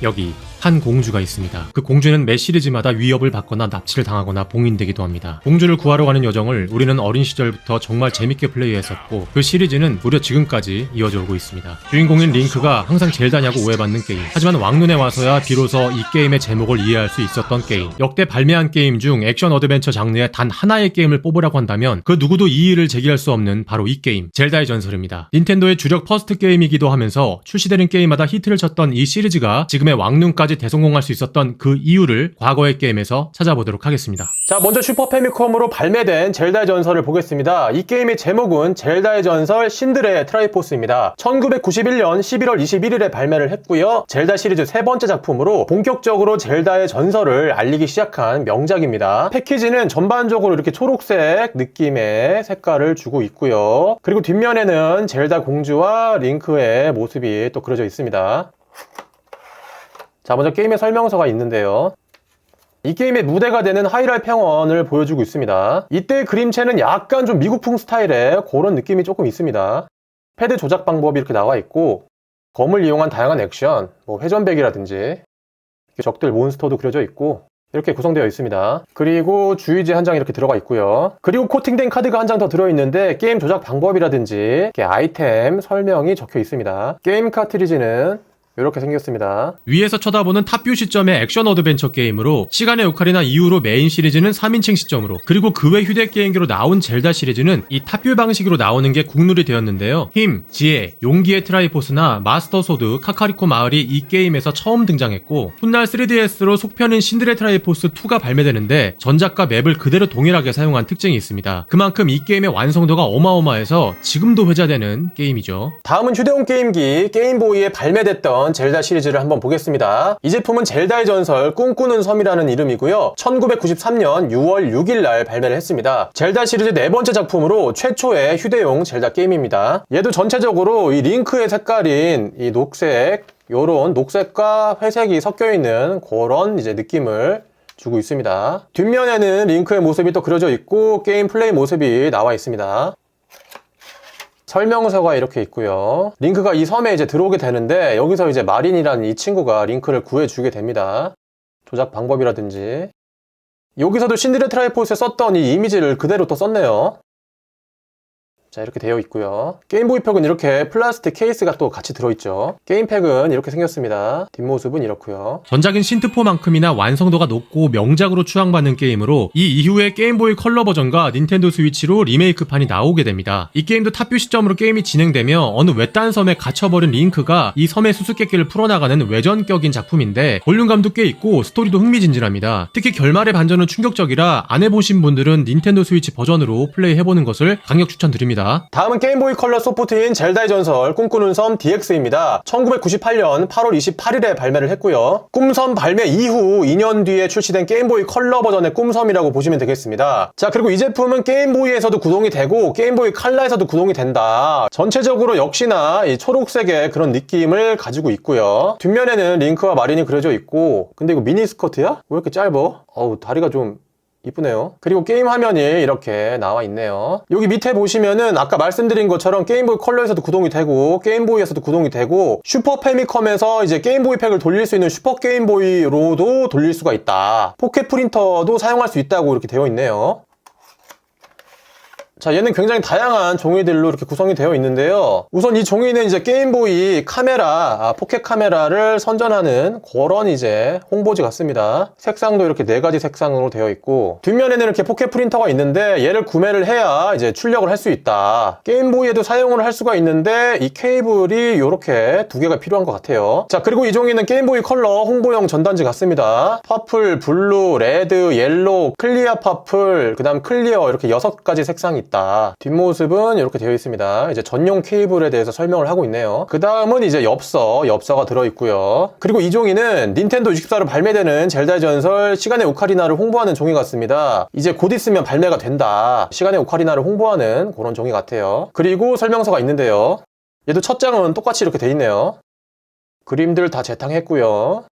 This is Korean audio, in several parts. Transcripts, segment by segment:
여기 한 공주가 있습니다. 그 공주는 매 시리즈마다 위협을 받거나 납치를 당하거나 봉인되기도 합니다. 공주를 구하러 가는 여정을 우리는 어린 시절부터 정말 재밌게 플레이했었고 그 시리즈는 무려 지금까지 이어져 오고 있습니다. 주인공인 링크가 항상 젤다냐고 오해받는 게임. 하지만 왕눈에 와서야 비로소 이 게임의 제목을 이해할 수 있었던 게임. 역대 발매한 게임 중 액션 어드벤처 장르의 단 하나의 게임을 뽑으라고 한다면 그 누구도 이의를 제기할 수 없는 바로 이 게임, 젤다의 전설입니다. 닌텐도의 주력 퍼스트 게임이기도 하면서 출시되는 게임마다 히트를 쳤던 이 시리즈가 지금의 왕눈까지 대성공할 수 있었던 그 이유를 과거의 게임에서 찾아보도록 하겠습니다. 자, 먼저 슈퍼 패미컴으로 발매된 젤다의 전설을 보겠습니다. 이 게임의 제목은 젤다의 전설 신드레 트라이포스입니다. 1991년 11월 21일에 발매를 했고요. 젤다 시리즈 세 번째 작품으로 본격적으로 젤다의 전설을 알리기 시작한 명작입니다. 패키지는 전반적으로 이렇게 초록색 느낌의 색깔을 주고 있고요. 그리고 뒷면에는 젤다 공주와 링크의 모습이 또 그려져 있습니다. 자, 먼저 게임의 설명서가 있는데요. 이 게임의 무대가 되는 하이랄 평원을 보여주고 있습니다. 이때 그림체는 약간 좀 미국풍 스타일의 그런 느낌이 조금 있습니다. 패드 조작 방법이 이렇게 나와 있고 검을 이용한 다양한 액션, 회전배기라든지 적들 몬스터도 그려져 있고 이렇게 구성되어 있습니다. 그리고 주의지 한 장 이렇게 들어가 있고요. 그리고 코팅된 카드가 한 장 더 들어있는데 게임 조작 방법이라든지 이렇게 아이템 설명이 적혀 있습니다. 게임 카트리지는 이렇게 생겼습니다. 위에서 쳐다보는 탑뷰 시점의 액션 어드벤처 게임으로 시간의 오카리나 이후로 메인 시리즈는 3인칭 시점으로, 그리고 그 외 휴대게임기로 나온 젤다 시리즈는 이 탑뷰 방식으로 나오는 게 국룰이 되었는데요. 힘, 지혜, 용기의 트라이포스나 마스터 소드, 카카리코 마을이 이 게임에서 처음 등장했고 훗날 3DS로 속편인 신드레 트라이포스 2가 발매되는데 전작과 맵을 그대로 동일하게 사용한 특징이 있습니다. 그만큼 이 게임의 완성도가 어마어마해서 지금도 회자되는 게임이죠. 다음은 휴대용 게임기 게임보이에 발매됐던 젤다 시리즈를 한번 보겠습니다. 이 제품은 젤다의 전설 꿈꾸는 섬이라는 이름이고요. 1993년 6월 6일 날 발매를 했습니다. 젤다 시리즈 네 번째 작품으로 최초의 휴대용 젤다 게임입니다. 얘도 전체적으로 이 링크의 색깔인 이 녹색, 요런 녹색과 회색이 섞여 있는 그런 이제 느낌을 주고 있습니다. 뒷면에는 링크의 모습이 또 그려져 있고 게임 플레이 모습이 나와 있습니다. 설명서가 이렇게 있고요. 링크가 이 섬에 이제 들어오게 되는데 여기서 이제 마린이라는 이 친구가 링크를 구해주게 됩니다. 조작 방법이라든지 여기서도 신드레 트라이포스에 썼던 이 이미지를 그대로 또 썼네요. 자, 이렇게 되어 있고요. 게임보이 팩은 이렇게 플라스틱 케이스가 또 같이 들어있죠. 게임팩은 이렇게 생겼습니다. 뒷모습은 이렇고요. 전작인 신트4만큼이나 완성도가 높고 명작으로 추앙받는 게임으로 이 이후에 게임보이 컬러 버전과 닌텐도 스위치로 리메이크판이 나오게 됩니다. 이 게임도 탑뷰 시점으로 게임이 진행되며 어느 외딴 섬에 갇혀버린 링크가 이 섬의 수수께끼를 풀어나가는 외전격인 작품인데 볼륨감도 꽤 있고 스토리도 흥미진진합니다. 특히 결말의 반전은 충격적이라 안 해보신 분들은 닌텐도 스위치 버전으로 플레이해보는 것을 강력 추천드립니다. 다음은 게임보이 컬러 소프트인 젤다의 전설 꿈꾸는 섬 DX입니다. 1998년 8월 28일에 발매를 했고요. 꿈섬 발매 이후 2년 뒤에 출시된 게임보이 컬러 버전의 꿈섬이라고 보시면 되겠습니다. 자, 그리고 이 제품은 게임보이에서도 구동이 되고 게임보이 칼라에서도 구동이 된다. 전체적으로 역시나 이 초록색의 그런 느낌을 가지고 있고요. 뒷면에는 링크와 마린이 그려져 있고, 근데 이거 미니스커트야? 왜 이렇게 짧어? 어우, 다리가 좀 이쁘네요. 그리고 게임 화면이 이렇게 나와 있네요. 여기 밑에 보시면은 아까 말씀드린 것처럼 게임보이 컬러에서도 구동이 되고 게임보이에서도 구동이 되고 슈퍼 패미컴에서 이제 게임보이 팩을 돌릴 수 있는 슈퍼 게임보이로도 돌릴 수가 있다. 포켓 프린터도 사용할 수 있다고 이렇게 되어 있네요. 자, 얘는 굉장히 다양한 종이들로 이렇게 구성이 되어 있는데요. 우선 이 종이는 이제 게임보이 카메라, 포켓 카메라를 선전하는 그런 이제 홍보지 같습니다. 색상도 이렇게 4가지 색상으로 되어 있고 뒷면에는 이렇게 포켓 프린터가 있는데 얘를 구매를 해야 이제 출력을 할 수 있다. 게임보이에도 사용을 할 수가 있는데 이 케이블이 이렇게 2개가 필요한 것 같아요. 자, 그리고 이 종이는 게임보이 컬러 홍보용 전단지 같습니다. 퍼플, 블루, 레드, 옐로우, 클리어 퍼플, 그 다음 클리어 이렇게 6가지 색상이 있다. 뒷모습은 이렇게 되어 있습니다. 이제 전용 케이블에 대해서 설명을 하고 있네요. 그 다음은 이제 엽서가 들어있고요. 그리고 이 종이는 닌텐도 64로 발매되는 젤다의 전설 시간의 오카리나를 홍보하는 종이 같습니다. 이제 곧 있으면 발매가 된다. 시간의 오카리나를 홍보하는 그런 종이 같아요. 그리고 설명서가 있는데요. 얘도 첫 장은 똑같이 이렇게 돼 있네요. 그림들 다 재탕했고요.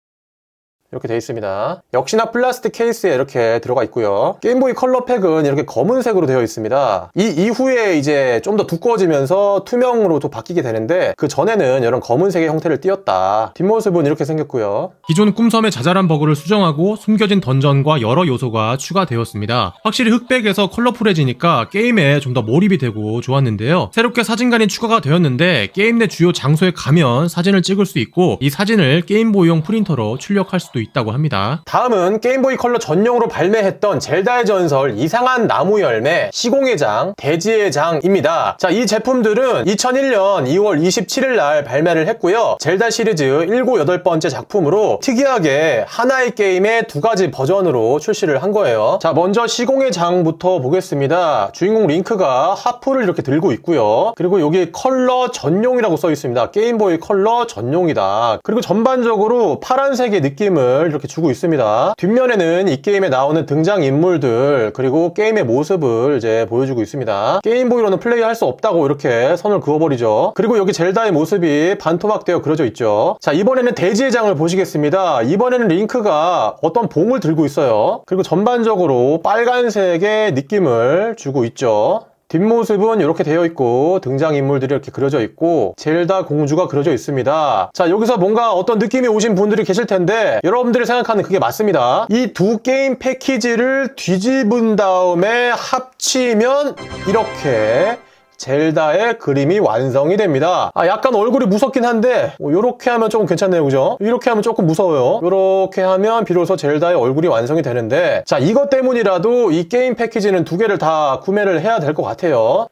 이렇게 되어 있습니다. 역시나 플라스틱 케이스에 이렇게 들어가 있고요. 게임보이 컬러 팩은 이렇게 검은색으로 되어 있습니다. 이 이후에 이제 좀 더 두꺼워지면서 투명으로 또 바뀌게 되는데 그 전에는 이런 검은색의 형태를 띄었다. 뒷모습은 이렇게 생겼고요. 기존 꿈섬의 자잘한 버그를 수정하고 숨겨진 던전과 여러 요소가 추가되었습니다. 확실히 흑백에서 컬러풀해지니까 게임에 좀 더 몰입이 되고 좋았는데요. 새롭게 사진관이 추가가 되었는데 게임 내 주요 장소에 가면 사진을 찍을 수 있고 이 사진을 게임보이용 프린터로 출력할 수도 있다고 합니다. 다음은 게임보이 컬러 전용으로 발매했던 젤다의 전설 이상한 나무 열매, 시공의 장, 대지의 장입니다. 자, 이 제품들은 2001년 2월 27일 날 발매를 했고요. 젤다 시리즈 7, 8번째 작품으로 특이하게 하나의 게임의 두 가지 버전으로 출시를 한 거예요. 자, 먼저 시공의 장부터 보겠습니다. 주인공 링크가 하프를 이렇게 들고 있고요. 그리고 여기 컬러 전용이라고 써 있습니다. 게임보이 컬러 전용이다. 그리고 전반적으로 파란색의 느낌을 이렇게 주고 있습니다. 뒷면에는 이 게임에 나오는 등장인물들 그리고 게임의 모습을 이제 보여주고 있습니다. 게임보이로는 플레이할 수 없다고 이렇게 선을 그어버리죠. 그리고 여기 젤다의 모습이 반토막되어 그려져 있죠. 자, 이번에는 대지의 장을 보시겠습니다. 이번에는 링크가 어떤 봉을 들고 있어요. 그리고 전반적으로 빨간색의 느낌을 주고 있죠. 뒷모습은 이렇게 되어 있고 등장인물들이 이렇게 그려져 있고 젤다 공주가 그려져 있습니다. 자, 여기서 뭔가 어떤 느낌이 오신 분들이 계실 텐데 여러분들이 생각하는 그게 맞습니다. 이 두 게임 패키지를 뒤집은 다음에 합치면 이렇게 젤다의 그림이 완성이 됩니다. 약간 얼굴이 무섭긴 한데 요렇게 하면 조금 괜찮네요, 그죠? 이렇게 하면 조금 무서워요. 요렇게 하면 비로소 젤다의 얼굴이 완성이 되는데 자, 이것 때문이라도 이 게임 패키지는 두 개를 다 구매를 해야 될 것 같아요.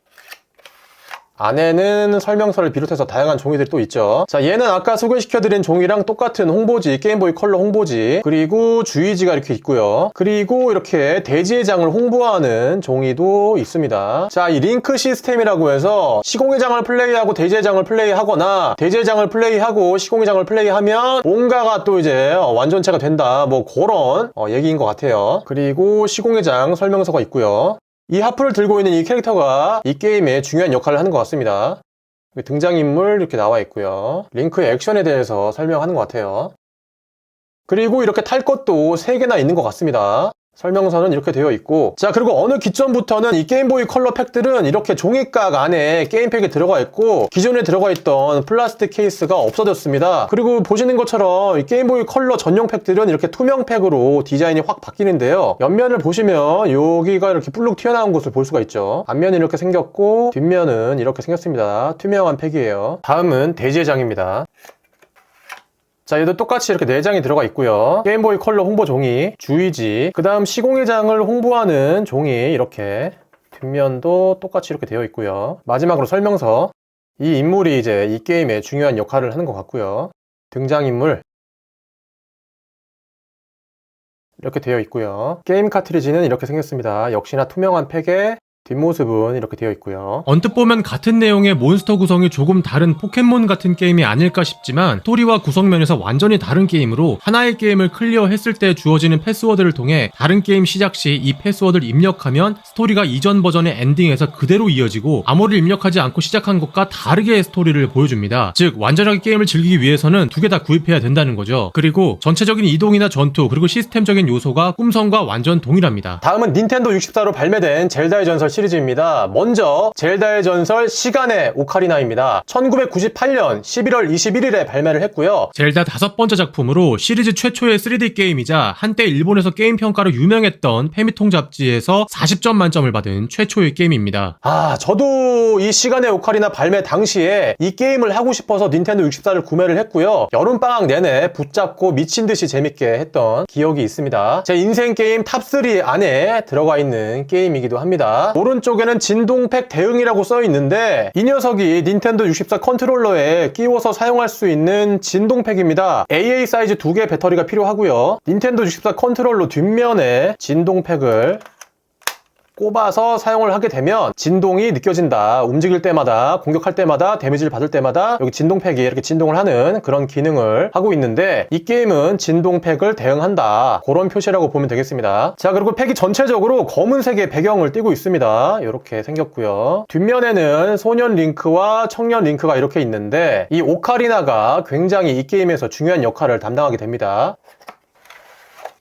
안에는 설명서를 비롯해서 다양한 종이들이 또 있죠. 자, 얘는 아까 소개시켜드린 종이랑 똑같은 홍보지, 게임보이 컬러 홍보지, 그리고 주의지가 이렇게 있고요. 그리고 이렇게 대지의 장을 홍보하는 종이도 있습니다. 자, 이 링크 시스템이라고 해서 시공의 장을 플레이하고 대지의 장을 플레이하거나 대지의 장을 플레이하고 시공의 장을 플레이하면 뭔가가 또 이제 완전체가 된다, 뭐 그런 얘기인 것 같아요. 그리고 시공의 장 설명서가 있고요. 이 하프를 들고 있는 이 캐릭터가 이 게임에 중요한 역할을 하는 것 같습니다. 등장인물 이렇게 나와 있고요. 링크의 액션에 대해서 설명하는 것 같아요. 그리고 이렇게 탈 것도 3개나 있는 것 같습니다. 설명서는 이렇게 되어 있고 자, 그리고 어느 기점부터는 이 게임보이 컬러 팩들은 이렇게 종이깍 안에 게임팩이 들어가 있고 기존에 들어가 있던 플라스틱 케이스가 없어졌습니다. 그리고 보시는 것처럼 이 게임보이 컬러 전용 팩들은 이렇게 투명 팩으로 디자인이 확 바뀌는데요. 옆면을 보시면 여기가 이렇게 불룩 튀어나온 것을 볼 수가 있죠. 앞면이 이렇게 생겼고 뒷면은 이렇게 생겼습니다. 투명한 팩이에요. 다음은 대지의 장입니다. 자, 얘도 똑같이 이렇게 4장이 들어가 있고요. 게임보이 컬러 홍보 종이, 주의지, 그 다음 시공의 장을 홍보하는 종이 이렇게 뒷면도 똑같이 이렇게 되어 있고요. 마지막으로 설명서. 이 인물이 이제 이 게임에 중요한 역할을 하는 것 같고요. 등장인물 이렇게 되어 있고요. 게임 카트리지는 이렇게 생겼습니다. 역시나 투명한 팩에 뒷모습은 이렇게 되어 있고요. 언뜻 보면 같은 내용의 몬스터 구성이 조금 다른 포켓몬 같은 게임이 아닐까 싶지만 스토리와 구성면에서 완전히 다른 게임으로 하나의 게임을 클리어했을 때 주어지는 패스워드를 통해 다른 게임 시작 시 이 패스워드를 입력하면 스토리가 이전 버전의 엔딩에서 그대로 이어지고 암호를 입력하지 않고 시작한 것과 다르게 스토리를 보여줍니다. 즉 완전하게 게임을 즐기기 위해서는 두 개 다 구입해야 된다는 거죠. 그리고 전체적인 이동이나 전투 그리고 시스템적인 요소가 꿈성과 완전 동일합니다. 다음은 닌텐도 64로 발매된 젤다의 전설 시리즈입니다. 먼저 젤다의 전설 시간의 오카리나입니다. 1998년 11월 21일에 발매를 했고요. 젤다 5번째 작품으로 시리즈 최초의 3D 게임이자 한때 일본에서 게임 평가로 유명했던 페미통 잡지에서 40점 만점을 받은 최초의 게임입니다. 저도 이 시간의 오카리나 발매 당시에 이 게임을 하고 싶어서 닌텐도 64를 구매를 했고요. 여름방학 내내 붙잡고 미친듯이 재밌게 했던 기억이 있습니다. 제 인생 게임 탑3 안에 들어가 있는 게임이기도 합니다. 오른쪽에는 진동팩 대응이라고 써 있는데 이 녀석이 닌텐도 64 컨트롤러에 끼워서 사용할 수 있는 진동팩입니다. AA 사이즈 2개 배터리가 필요하고요. 닌텐도 64 컨트롤러 뒷면에 진동팩을 꼽아서 사용을 하게 되면 진동이 느껴진다. 움직일 때마다, 공격할 때마다, 데미지를 받을 때마다 여기 진동팩이 이렇게 진동을 하는 그런 기능을 하고 있는데 이 게임은 진동팩을 대응한다. 그런 표시라고 보면 되겠습니다. 자, 그리고 팩이 전체적으로 검은색의 배경을 띠고 있습니다. 이렇게 생겼고요. 뒷면에는 소년 링크와 청년 링크가 이렇게 있는데 이 오카리나가 굉장히 이 게임에서 중요한 역할을 담당하게 됩니다.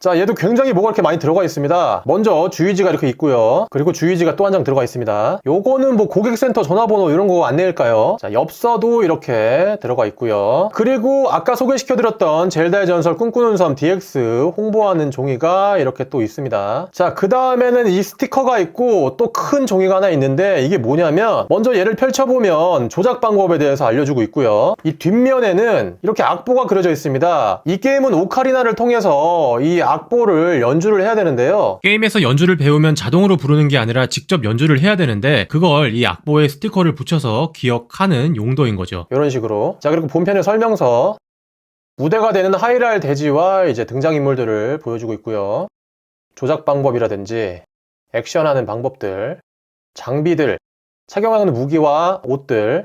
자, 얘도 굉장히 뭐가 이렇게 많이 들어가 있습니다. 먼저 주의지가 이렇게 있고요. 그리고 주의지가 또 한 장 들어가 있습니다. 요거는 뭐 고객센터 전화번호 이런 거 안내일까요? 자, 엽서도 이렇게 들어가 있고요. 그리고 아까 소개시켜드렸던 젤다의 전설 꿈꾸는 섬 DX 홍보하는 종이가 이렇게 또 있습니다. 자, 그 다음에는 이 스티커가 있고 또 큰 종이가 하나 있는데 이게 뭐냐면 먼저 얘를 펼쳐보면 조작 방법에 대해서 알려주고 있고요. 이 뒷면에는 이렇게 악보가 그려져 있습니다. 이 게임은 오카리나를 통해서 이 악보를 연주를 해야 되는데요. 게임에서 연주를 배우면 자동으로 부르는 게 아니라 직접 연주를 해야 되는데 그걸 이 악보에 스티커를 붙여서 기억하는 용도인 거죠. 이런 식으로. 자, 그리고 본편의 설명서. 무대가 되는 하이랄 대지와 이제 등장인물들을 보여주고 있고요. 조작 방법이라든지 액션하는 방법들, 장비들, 착용하는 무기와 옷들,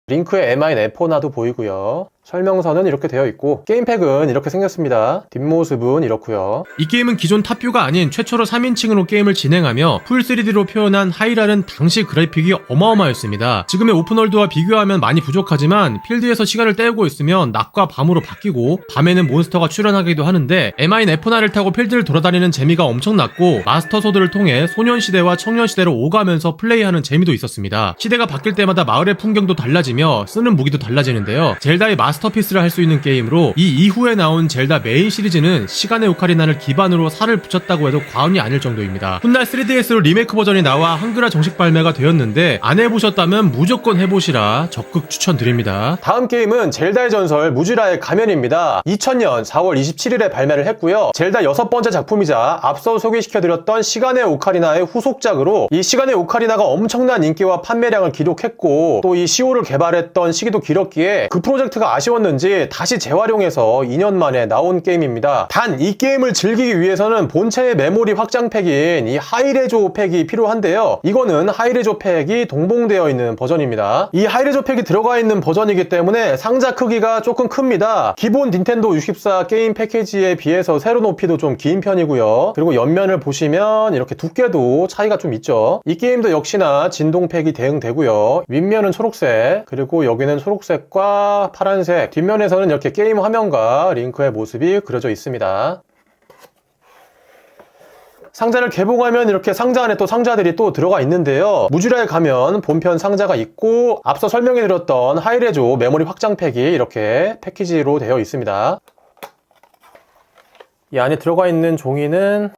링크의 M9 F4나도 보이고요. 설명서는 이렇게 되어 있고 게임팩은 이렇게 생겼습니다. 뒷모습은 이렇고요. 이 게임은 기존 탑뷰가 아닌 최초로 3인칭으로 게임을 진행하며 풀 3D로 표현한 하이랄은 당시 그래픽이 어마어마했습니다. 지금의 오픈월드와 비교하면 많이 부족하지만 필드에서 시간을 때우고 있으면 낮과 밤으로 바뀌고 밤에는 몬스터가 출현하기도 하는데 M9 F4를 타고 필드를 돌아다니는 재미가 엄청났고 마스터 소드를 통해 소년시대와 청년시대로 오가면서 플레이하는 재미도 있었습니다. 시대가 바뀔 때마다 마을의 풍경도 달라지며 쓰는 무기도 달라지는데요. 젤다의 마스터피스를 할 수 있는 게임으로 이 이후에 나온 젤다 메인 시리즈는 시간의 오카리나를 기반으로 살을 붙였다고 해도 과언이 아닐 정도입니다. 훗날 3DS로 리메이크 버전이 나와 한글화 정식 발매가 되었는데 안 해보셨다면 무조건 해보시라 적극 추천드립니다. 다음 게임은 젤다의 전설 무지라의 가면입니다. 2000년 4월 27일에 발매를 했고요. 젤다 6번째 작품이자 앞서 소개시켜드렸던 시간의 오카리나의 후속작으로 이 시간의 오카리나가 엄청난 인기와 판매량을 기록했고 또 이 시호를 개발했던 시기도 길었기에 그 프로젝트가 아쉬웠는지 다시 재활용해서 2년 만에 나온 게임입니다. 단 이 게임을 즐기기 위해서는 본체의 메모리 확장팩인 이 하이레조 팩이 필요한데요. 이거는 하이레조 팩이 동봉되어 있는 버전입니다. 이 하이레조 팩이 들어가 있는 버전이기 때문에 상자 크기가 조금 큽니다. 기본 닌텐도 64 게임 패키지에 비해서 세로 높이도 좀 긴 편이고요. 그리고 옆면을 보시면 이렇게 두께도 차이가 좀 있죠. 이 게임도 역시나 진동팩이 대응되고요. 윗면은 초록색, 그리고 여기는 초록색과 파란색, 뒷면에서는 이렇게 게임 화면과 링크의 모습이 그려져 있습니다. 상자를 개봉하면 이렇게 상자 안에 또 상자들이 또 들어가 있는데요. 무지라에 가면 본편 상자가 있고 앞서 설명해드렸던 하이레조 메모리 확장팩이 이렇게 패키지로 되어 있습니다. 이 안에 들어가 있는 종이는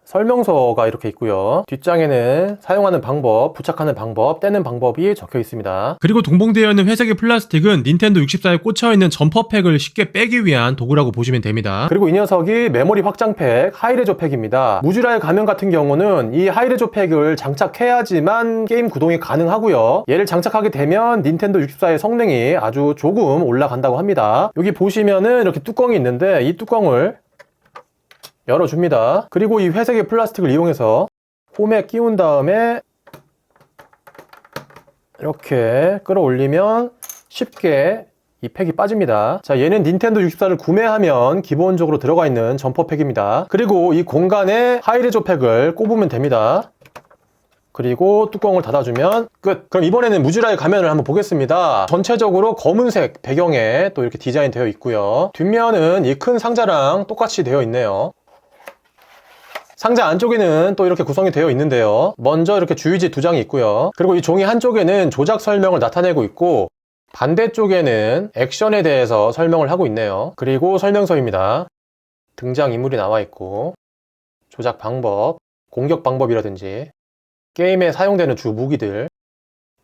설명서가 이렇게 있고요. 뒷장에는 사용하는 방법, 부착하는 방법, 떼는 방법이 적혀 있습니다. 그리고 동봉되어 있는 회색의 플라스틱은 닌텐도 64에 꽂혀있는 점퍼팩을 쉽게 빼기 위한 도구라고 보시면 됩니다. 그리고 이 녀석이 메모리 확장팩 하이레조 팩입니다. 무지라의 가면 같은 경우는 이 하이레조 팩을 장착해야지만 게임 구동이 가능하고요. 얘를 장착하게 되면 닌텐도 64의 성능이 아주 조금 올라간다고 합니다. 여기 보시면은 이렇게 뚜껑이 있는데 이 뚜껑을 열어줍니다. 그리고 이 회색의 플라스틱을 이용해서 홈에 끼운 다음에 이렇게 끌어올리면 쉽게 이 팩이 빠집니다. 자, 얘는 닌텐도 64를 구매하면 기본적으로 들어가 있는 점퍼팩입니다. 그리고 이 공간에 하이레조 팩을 꼽으면 됩니다. 그리고 뚜껑을 닫아주면 끝! 그럼 이번에는 무지라의 가면을 한번 보겠습니다. 전체적으로 검은색 배경에 또 이렇게 디자인 되어 있고요. 뒷면은 이 큰 상자랑 똑같이 되어 있네요. 상자 안쪽에는 또 이렇게 구성이 되어 있는데요. 먼저 이렇게 주의지 2장이 있고요. 그리고 이 종이 한쪽에는 조작 설명을 나타내고 있고 반대쪽에는 액션에 대해서 설명을 하고 있네요. 그리고 설명서입니다. 등장인물이 나와 있고 조작 방법, 공격 방법이라든지 게임에 사용되는 주 무기들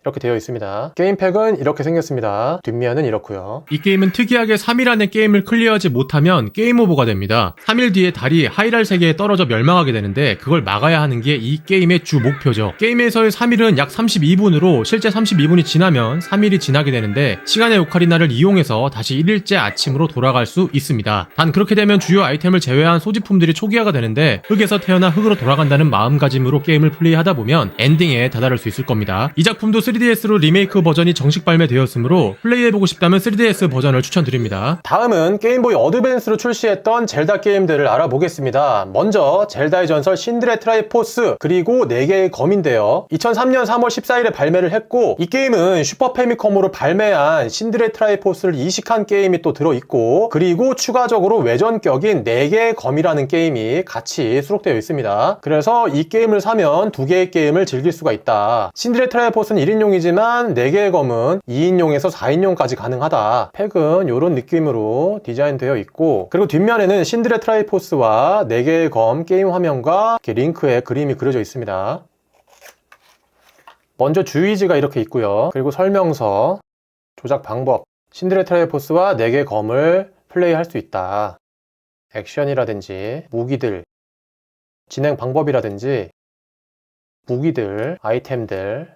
이렇게 되어 있습니다. 게임팩은 이렇게 생겼습니다. 뒷면은 이렇고요. 이 게임은 특이하게 3일 안에 게임을 클리어하지 못하면 게임 오버가 됩니다. 3일 뒤에 달이 하이랄 세계에 떨어져 멸망하게 되는데 그걸 막아야 하는 게 이 게임의 주 목표죠. 게임에서의 3일은 약 32분으로 실제 32분이 지나면 3일이 지나게 되는데 시간의 오카리나를 이용해서 다시 1일째 아침으로 돌아갈 수 있습니다. 단 그렇게 되면 주요 아이템을 제외한 소지품들이 초기화가 되는데 흙에서 태어나 흙으로 돌아간다는 마음가짐으로 게임을 플레이하다 보면 엔딩에 다다를 수 있을 겁니다. 이 작품도 3DS로 리메이크 버전이 정식 발매되었으므로 플레이해보고 싶다면 3DS 버전을 추천드립니다. 다음은 게임보이 어드밴스로 출시했던 젤다 게임들을 알아보겠습니다. 먼저 젤다의 전설 신드레 트라이포스 그리고 4개의 검인데요. 2003년 3월 14일에 발매를 했고 이 게임은 슈퍼 패미컴으로 발매한 신드레 트라이포스를 이식한 게임이 또 들어있고 그리고 추가적으로 외전격인 4개의 검이라는 게임이 같이 수록되어 있습니다. 그래서 이 게임을 사면 2개의 게임을 즐길 수가 있다. 신드레 트라이포스는 1인용이지만 4개의 검은 2인용에서 4인용까지 가능하다. 팩은 이런 느낌으로 디자인되어 있고 그리고 뒷면에는 신드레 트라이포스와 4개의 검 게임 화면과 이렇게 링크에 그림이 그려져 있습니다. 먼저 주의지가 이렇게 있고요. 그리고 설명서, 조작 방법, 신드레 트라이포스와 4개의 검을 플레이할 수 있다. 액션이라든지 무기들, 진행 방법이라든지 무기들, 아이템들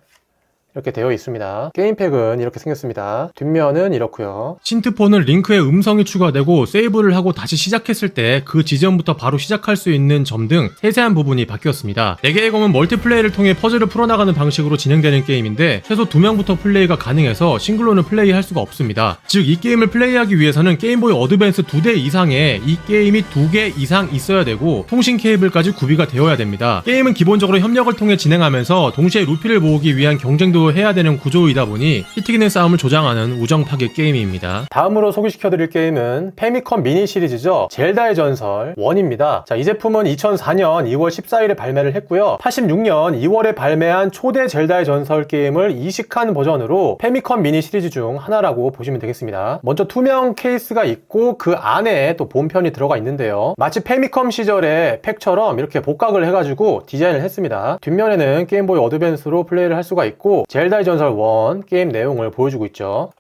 이렇게 되어 있습니다. 게임팩은 이렇게 생겼습니다. 뒷면은 이렇고요. 신트폰은 링크에 음성이 추가되고 세이브를 하고 다시 시작했을 때 그 지점부터 바로 시작할 수 있는 점 등 세세한 부분이 바뀌었습니다. 4개의 검은 멀티플레이를 통해 퍼즐을 풀어나가는 방식으로 진행되는 게임인데 최소 2명부터 플레이가 가능해서 싱글로는 플레이할 수가 없습니다. 즉 이 게임을 플레이하기 위해서는 게임보이 어드밴스 2대 이상에 이 게임이 2개 이상 있어야 되고 통신 케이블까지 구비가 되어야 됩니다. 게임은 기본적으로 협력을 통해 진행하면서 동시에 루피를 모으기 위한 경쟁도 해야 되는 구조이다 보니 피 튀기는 싸움을 조장하는 우정 파괴 게임입니다. 다음으로 소개시켜드릴 게임은 패미컴 미니 시리즈죠. 젤다의 전설 1입니다. 자, 이 제품은 2004년 2월 14일에 발매를 했고요. 86년 2월에 발매한 초대 젤다의 전설 게임을 이식한 버전으로 패미컴 미니 시리즈 중 하나라고 보시면 되겠습니다. 먼저 투명 케이스가 있고 그 안에 또 본편이 들어가 있는데요. 마치 패미컴 시절의 팩처럼 이렇게 복각을 해가지고 디자인을 했습니다. 뒷면에는 게임보이 어드밴스로 플레이를 할 수가 있고 젤다의 전설 1 게임 내용을 보여주고 있죠.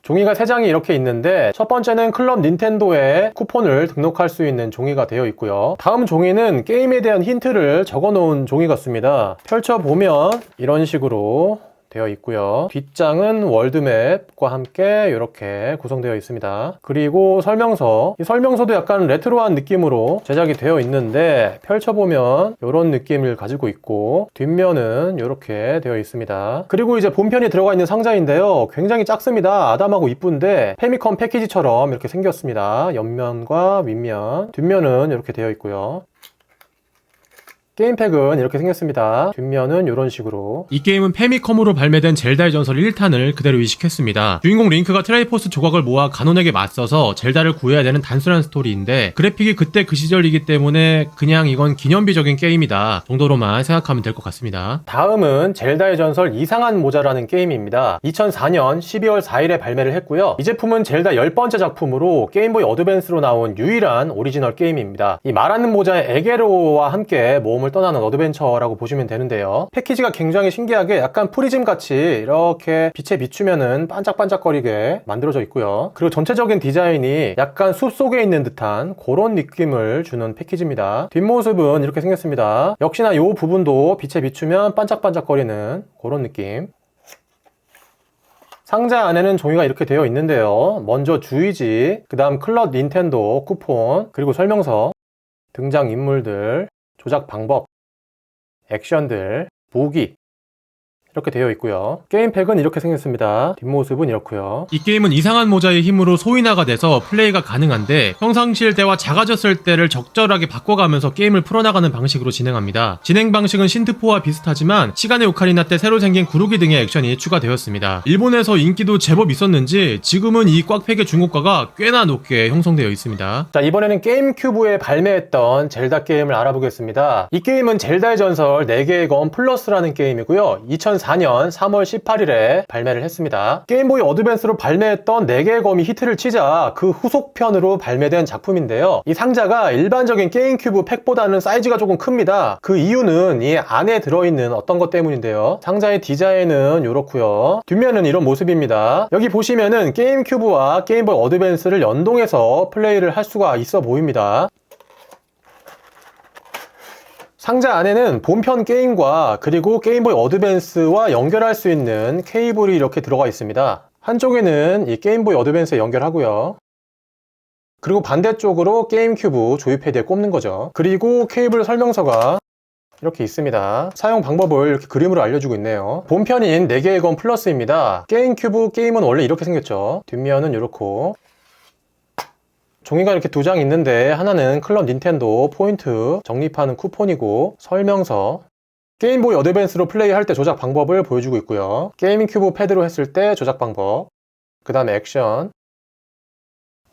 종이가 3장이 이렇게 있는데 첫 번째는 클럽 닌텐도에 쿠폰을 등록할 수 있는 종이가 되어 있고요. 다음 종이는 게임에 대한 힌트를 적어 놓은 종이 같습니다. 펼쳐보면 이런 식으로 되어 있고요. 뒷장은 월드맵과 함께 이렇게 구성되어 있습니다. 그리고 설명서, 이 설명서도 약간 레트로한 느낌으로 제작이 되어 있는데 펼쳐보면 이런 느낌을 가지고 있고 뒷면은 이렇게 되어 있습니다. 그리고 이제 본편이 들어가 있는 상자인데요. 굉장히 작습니다. 아담하고 이쁜데 패미컴 패키지처럼 이렇게 생겼습니다. 옆면과 윗면, 뒷면은 이렇게 되어 있고요. 게임팩은 이렇게 생겼습니다. 뒷면은 이런 식으로. 이 게임은 패미컴으로 발매된 젤다의 전설 1탄을 그대로 이식했습니다. 주인공 링크가 트라이포스 조각을 모아 가논에게 맞서서 젤다를 구해야 되는 단순한 스토리인데 그래픽이 그때 그 시절이기 때문에 그냥 이건 기념비적인 게임이다 정도로만 생각하면 될 것 같습니다. 다음은 젤다의 전설 이상한 모자라는 게임입니다. 2004년 12월 4일에 발매를 했고요. 이 제품은 젤다 10번째 작품으로 게임보이 어드밴스로 나온 유일한 오리지널 게임입니다. 이 말하는 모자의 에게로와 함께 모험을 떠나는 어드벤처라고 보시면 되는데요. 패키지가 굉장히 신기하게 약간 프리즘 같이 이렇게 빛에 비추면은 반짝반짝거리게 만들어져 있고요. 그리고 전체적인 디자인이 약간 숲 속에 있는 듯한 그런 느낌을 주는 패키지입니다. 뒷모습은 이렇게 생겼습니다. 역시나 이 부분도 빛에 비추면 반짝반짝거리는 그런 느낌. 상자 안에는 종이가 이렇게 되어 있는데요. 먼저 주의지, 그 다음 클럽 닌텐도 쿠폰, 그리고 설명서, 등장인물들, 조작 방법, 액션들, 무기 이렇게 되어 있고요. 게임팩은 이렇게 생겼습니다. 뒷모습은 이렇고요. 이 게임은 이상한 모자의 힘으로 소인화가 돼서 플레이가 가능한데 평상시일 때와 작아졌을 때를 적절하게 바꿔가면서 게임을 풀어나가는 방식으로 진행합니다. 진행 방식은 신트포와 비슷하지만 시간의 오카리나 때 새로 생긴 구르기 등의 액션이 추가되었습니다. 일본에서 인기도 제법 있었는지 지금은 이 꽉팩의 중고가가 꽤나 높게 형성되어 있습니다. 자, 이번에는 게임큐브에 발매했던 젤다 게임을 알아보겠습니다. 이 게임은 젤다의 전설 4개의 검 플러스라는 게임이고요. 2004년 3월 18일에 발매를 했습니다. 게임보이 어드밴스로 발매했던 4개의 검이 히트를 치자 그 후속편으로 발매된 작품인데요. 이 상자가 일반적인 게임큐브 팩보다는 사이즈가 조금 큽니다. 그 이유는 이 안에 들어있는 어떤 것 때문인데요. 상자의 디자인은 이렇고요. 뒷면은 이런 모습입니다. 여기 보시면은 게임큐브와 게임보이 어드밴스를 연동해서 플레이를 할 수가 있어 보입니다. 상자 안에는 본편 게임과 그리고 게임보이 어드밴스와 연결할 수 있는 케이블이 이렇게 들어가 있습니다. 한쪽에는 이 게임보이 어드밴스에 연결하고요. 그리고 반대쪽으로 게임 큐브 조이패드에 꼽는 거죠. 그리고 케이블 설명서가 이렇게 있습니다. 사용 방법을 이렇게 그림으로 알려주고 있네요. 본편인 4개의 검 플러스입니다. 게임큐브 게임은 원래 이렇게 생겼죠. 뒷면은 이렇고 종이가 이렇게 2장 있는데 하나는 클럽 닌텐도 포인트 적립하는 쿠폰이고 설명서, 게임보이 어드밴스로 플레이할 때 조작 방법을 보여주고 있고요. 게임큐브 패드로 했을 때 조작 방법, 그 다음에 액션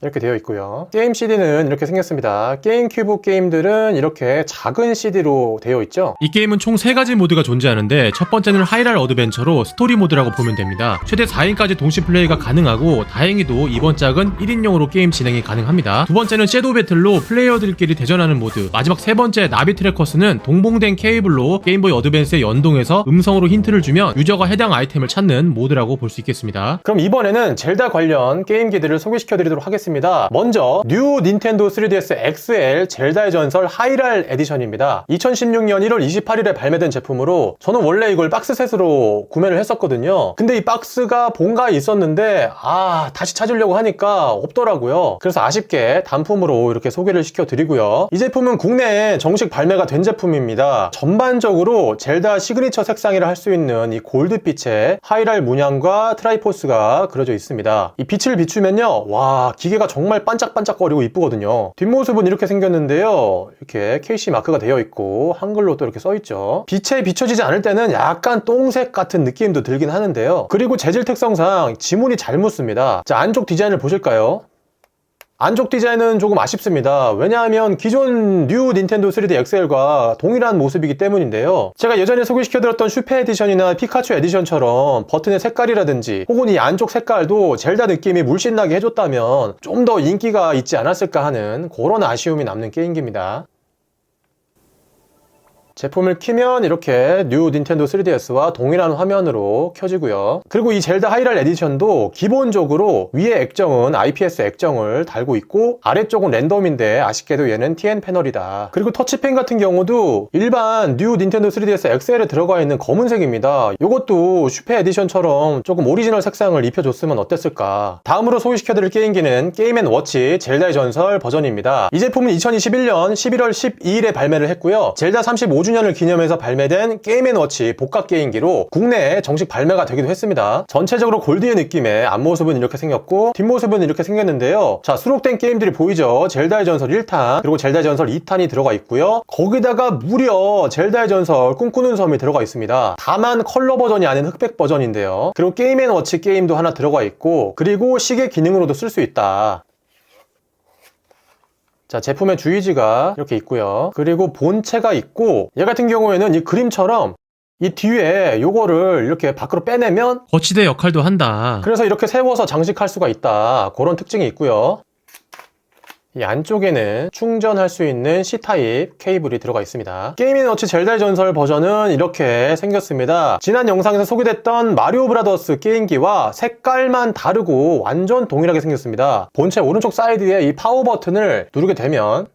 이렇게 되어 있고요. 게임 CD는 이렇게 생겼습니다. 게임큐브 게임들은 이렇게 작은 CD로 되어 있죠. 이 게임은 총 3가지 모드가 존재하는데 첫 번째는 하이랄 어드벤처로 스토리 모드라고 보면 됩니다. 최대 4인까지 동시 플레이가 가능하고 다행히도 이번 짝은 1인용으로 게임 진행이 가능합니다. 두 번째는 섀도우 배틀로 플레이어들끼리 대전하는 모드, 마지막 세 번째 나비 트래커스는 동봉된 케이블로 게임보이 어드밴스에 연동해서 음성으로 힌트를 주면 유저가 해당 아이템을 찾는 모드라고 볼 수 있겠습니다. 그럼 이번에는 젤다 관련 게임기들을 소개시켜 드리도록 하겠습니다. 먼저 뉴 닌텐도 3DS XL 젤다의 전설 하이랄 에디션입니다. 2016년 1월 28일에 발매된 제품으로 저는 원래 이걸 박스셋으로 구매를 했었거든요. 근데 이 박스가 본가에 있었는데 다시 찾으려고 하니까 없더라고요. 그래서 아쉽게 단품으로 이렇게 소개를 시켜드리고요. 이 제품은 국내에 정식 발매가 된 제품입니다. 전반적으로 젤다 시그니처 색상이라 할 수 있는 이 골드빛의 하이랄 문양과 트라이포스가 그려져 있습니다. 이 빛을 비추면요, 와, 기계가 정말 반짝반짝거리고 이쁘거든요. 뒷모습은 이렇게 생겼는데요, 이렇게 KC 마크가 되어 있고 한글로 또 이렇게 써있죠. 빛에 비춰지지 않을 때는 약간 똥색 같은 느낌도 들긴 하는데요. 그리고 재질 특성상 지문이 잘 묻습니다. 자, 안쪽 디자인을 보실까요? 안쪽 디자인은 조금 아쉽습니다. 왜냐하면 기존 뉴 닌텐도 3D XL과 동일한 모습이기 때문인데요. 제가 예전에 소개시켜드렸던 슈페 에디션이나 피카츄 에디션처럼 버튼의 색깔이라든지 혹은 이 안쪽 색깔도 젤다 느낌이 물씬 나게 해줬다면 좀 더 인기가 있지 않았을까 하는 그런 아쉬움이 남는 게임기입니다. 제품을 키면 이렇게 뉴 닌텐도 3DS와 동일한 화면으로 켜지고요. 그리고 이 젤다 하이랄 에디션도 기본적으로 위에 액정은 IPS 액정을 달고 있고 아래쪽은 랜덤인데 아쉽게도 얘는 TN 패널이다. 그리고 터치펜 같은 경우도 일반 뉴 닌텐도 3DS XL에 들어가 있는 검은색입니다. 이것도 슈페 에디션처럼 조금 오리지널 색상을 입혀줬으면 어땠을까. 다음으로 소개시켜드릴 게임기는 게임앤워치 젤다의 전설 버전입니다. 이 제품은 2021년 11월 12일에 발매를 했고요. 젤다 35주년을 기념해서 발매된 게임앤워치 복각 게임기로 국내에 정식 발매가 되기도 했습니다. 전체적으로 골드의 느낌의 앞모습은 이렇게 생겼고 뒷모습은 이렇게 생겼는데요. 자, 수록된 게임들이 보이죠. 젤다의 전설 1탄 그리고 젤다의 전설 2탄이 들어가 있고요. 거기다가 무려 젤다의 전설 꿈꾸는 섬이 들어가 있습니다. 다만 컬러 버전이 아닌 흑백 버전인데요. 그리고 게임앤워치 게임도 하나 들어가 있고 그리고 시계 기능으로도 쓸 수 있다. 자, 제품의 주의지가 이렇게 있고요. 그리고 본체가 있고 얘 같은 경우에는 이 그림처럼 이 뒤에 요거를 이렇게 밖으로 빼내면 거치대 역할도 한다. 그래서 이렇게 세워서 장식할 수가 있다. 그런 특징이 있고요. 이 안쪽에는 충전할 수 있는 C타입 케이블이 들어가 있습니다. 게임앤워치 젤다의 전설 버전은 이렇게 생겼습니다. 지난 영상에서 소개됐던 마리오 브라더스 게임기와 색깔만 다르고 완전 동일하게 생겼습니다. 본체 오른쪽 사이드에 이 파워 버튼을 누르게 되면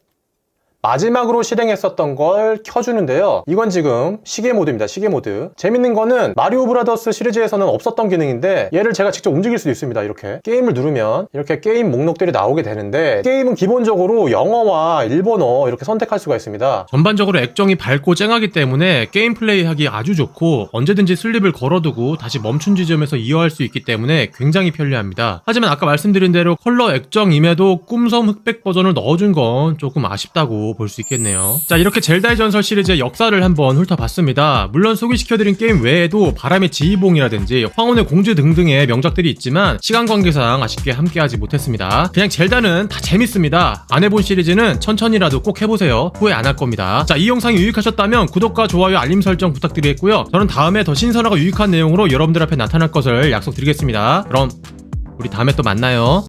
마지막으로 실행했었던 걸 켜주는데요. 이건 지금 시계 모드입니다. 시계 모드. 재밌는 거는 마리오 브라더스 시리즈에서는 없었던 기능인데 얘를 제가 직접 움직일 수도 있습니다. 이렇게 게임을 누르면 이렇게 게임 목록들이 나오게 되는데 게임은 기본적으로 영어와 일본어 이렇게 선택할 수가 있습니다. 전반적으로 액정이 밝고 쨍하기 때문에 게임 플레이하기 아주 좋고 언제든지 슬립을 걸어두고 다시 멈춘 지점에서 이어할 수 있기 때문에 굉장히 편리합니다. 하지만 아까 말씀드린 대로 컬러 액정임에도 꿈섬 흑백 버전을 넣어준 건 조금 아쉽다고 볼 수 있겠네요. 자, 이렇게 젤다의 전설 시리즈의 역사를 한번 훑어봤습니다. 물론 소개시켜드린 게임 외에도 바람의 지휘봉이라든지 황혼의 공주 등등의 명작들이 있지만 시간 관계상 아쉽게 함께하지 못했습니다. 그냥 젤다는 다 재밌습니다. 안 해본 시리즈는 천천히라도 꼭 해보세요. 후회 안 할 겁니다. 자, 이 영상이 유익하셨다면 구독과 좋아요, 알림 설정 부탁드리겠고요. 저는 다음에 더 신선하고 유익한 내용으로 여러분들 앞에 나타날 것을 약속드리겠습니다. 그럼 우리 다음에 또 만나요.